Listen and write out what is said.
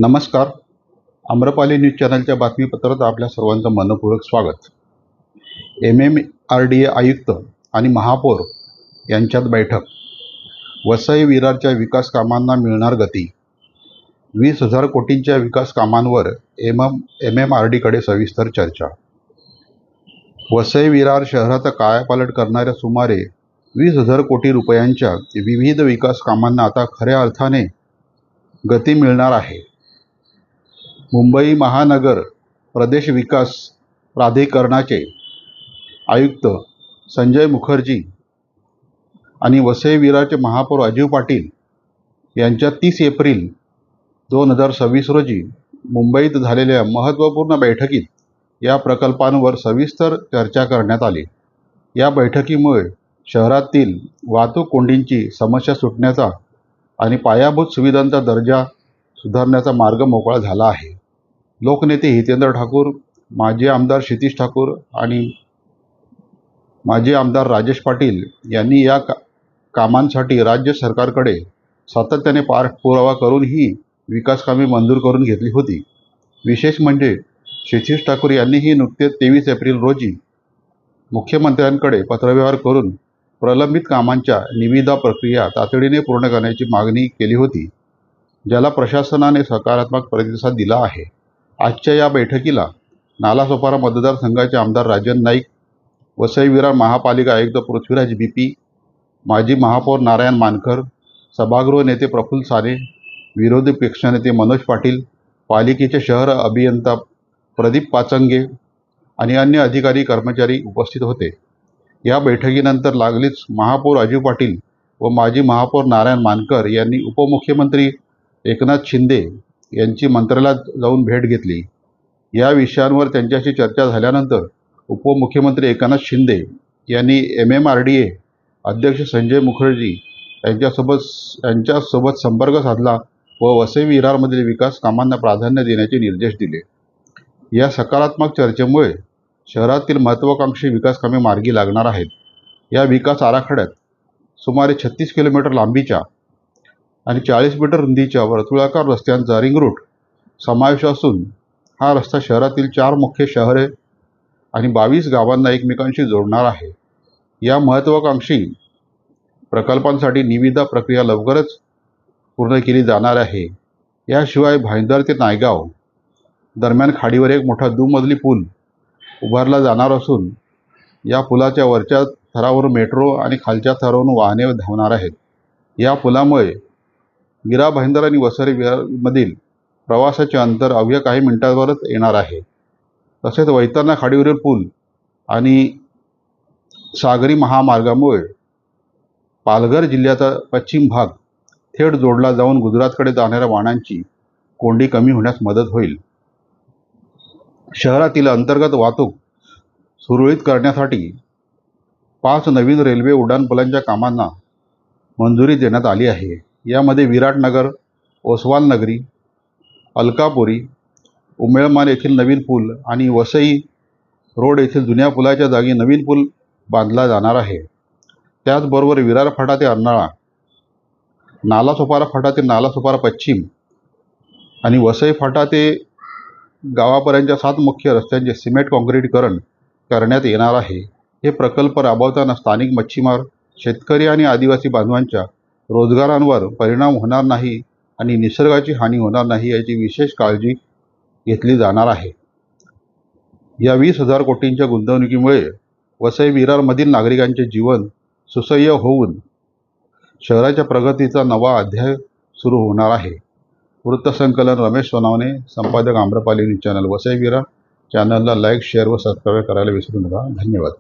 नमस्कार. आम्रपाली न्यूज चॅनलच्या बातमीपत्रात आपल्या सर्वांचं मनपूर्वक स्वागत. MMRDA आयुक्त आणि महापौर यांच्यात बैठक. वसई विरारच्या विकास कामांना मिळणार गती. 20,000 कोटींच्या विकास कामांवर MMRDAकडे सविस्तर चर्चा. वसई विरार शहराचा कायापालट करणाऱ्या सुमारे 20,000 कोटी रुपयांच्या विविध विकास कामांना आता खऱ्या अर्थाने गती मिळणार आहे. मुंबई महानगर प्रदेश विकास प्राधिकरणाचे आयुक्त संजय मुखर्जी आणि वसई विरारचे महापौर अजित पाटील यांच्या 30 एप्रिल 2026 रोजी मुंबईत झालेल्या महत्त्वपूर्ण बैठकीत या प्रकल्पांवर सविस्तर चर्चा करण्यात आली. या बैठकीमुळे शहरातील वाहतूक कोंडींची समस्या सुटण्याचा आणि पायाभूत सुविधांचा दर्जा सुधारण्याचा मार्ग मोकळा झाला आहे. लोकनेते हितेंद्र ठाकूर, माजी आमदार क्षितिज ठाकूर आणि माजी आमदार राजेश पाटील यांनी या कामांसाठी राज्य सरकारकडे सातत्याने पाठपुरावा करून ही विकास कामे मंजूर करून घेतली होती. विशेष म्हणजे क्षितिज ठाकूर यांनीही नुकतेच 23 एप्रिल रोजी मुख्यमंत्र्यांकडे पत्रव्यवहार करून प्रलंबित कामांच्या निविदा प्रक्रिया तातडीने पूर्ण करण्याची मागणी केली होती, ज्याला प्रशासनाने सकारात्मक प्रतिसाद दिला आहे. आजच्या या बैठकीला नालासोपारा मतदारसंघाचे आमदार राजन नाईक, वसई विरार महापालिका आयुक्त पृथ्वीराज BP, माजी महापौर नारायण मानकर, सभागृह नेते प्रफुल्ल साने, विरोधी पक्षनेते मनोज पाटील, पालिकेचे शहर अभियंता प्रदीप पाचंगे आणि अन्य अधिकारी कर्मचारी उपस्थित होते. या बैठकीनंतर लागलीच महापौर अजित पाटील व माजी महापौर नारायण मानकर यांनी उपमुख्यमंत्री एकनाथ शिंदे यांची मंत्रालयात जाऊन भेट घेतली. या विषयांवर त्यांच्याशी चर्चा झाल्यानंतर उपमुख्यमंत्री एकनाथ शिंदे यांनी MMRDA अध्यक्ष संजय मुखर्जी यांच्यासोबत संपर्क साधला व वसई विरारमधील विकास कामांना प्राधान्य देण्याचे निर्देश दिले. या सकारात्मक चर्चेमुळे शहरातील महत्त्वाकांक्षी विकास कामे मार्गी लागणार आहेत. या विकास आराखड्यात सुमारे 36 किलोमीटर लांबीच्या आणि 40 मीटर रुंदीच्या वर्तुळाकार रस्त्यांचा रिंग रूट समावेश असून हा रस्ता शहरातील 4 मुख्य शहरे आणि 22 गावांना एकमेकांशी जोडणार आहे. या महत्त्वाकांक्षी प्रकल्पांसाठी निविदा प्रक्रिया लवकरच पूर्ण केली जाणार आहे. याशिवाय भाईंदर ते नायगाव दरम्यान खाडीवर एक मोठा दुमजली पूल उभारला जाणार असून या पुलाच्या वरच्या थरावरून मेट्रो आणि खालच्या थरावरून वाहने धावणार आहेत. या पुलामुळे मीरा भाईंदर आणि वसई विरारमधील प्रवासाचे अंतर अवघ्या काही मिनिटांवरच येणार आहे. तसेच वैतरणा खाडीवरील पूल आणि सागरी महामार्गामुळे पालघर जिल्ह्याचा पश्चिम भाग थेट जोडला जाऊन गुजरातकडे जाणाऱ्या वाहनांची कोंडी कमी होण्यास मदत होईल. शहरातील अंतर्गत वाहतूक सुरळीत करण्यासाठी 5 नवीन रेल्वे उड्डाणपुलांच्या कामांना मंजुरी देण्यात आली आहे. यामध्ये विराटनगर, ओसवाल नगरी, अलकापुरी, उमेळमान येथील नवीन पूल आणि वसई रोड येथील जुन्या पुलाच्या जागी नवीन पूल बांधला जाणार आहे. त्याचबरोबर विरार फाटा ते अर्नाळा, नालासोपारा फाटा ते नालासोपारा पश्चिम आणि वसई फाटा ते गावापर्यंतच्या 7 मुख्य रस्त्यांचे सिमेंट काँक्रीटीकरण करण्यात येणार आहे. हे प्रकल्प राबवताना स्थानिक मच्छीमार, शेतकरी आणि आदिवासी बांधवांच्या रोजगारांवर परिणाम होणार नाही आणि निसर्गाची हानी होणार नाही याची विशेष काळजी घेतली जाणार आहे. या 20,000 कोटींच्या गुंतवणुकीमुळे वसई विरारमधील नागरिकांचे जीवन सुसह्य होऊन शहराच्या प्रगतीचा नवा अध्याय सुरू होणार आहे. वृत्तसंकलन रमेश सोनावणे, संपादक आम्रपाली न्यूज चॅनल वसई विरार. चॅनलला लाईक, शेअर व सबस्क्राईब करायला विसरू नका. धन्यवाद.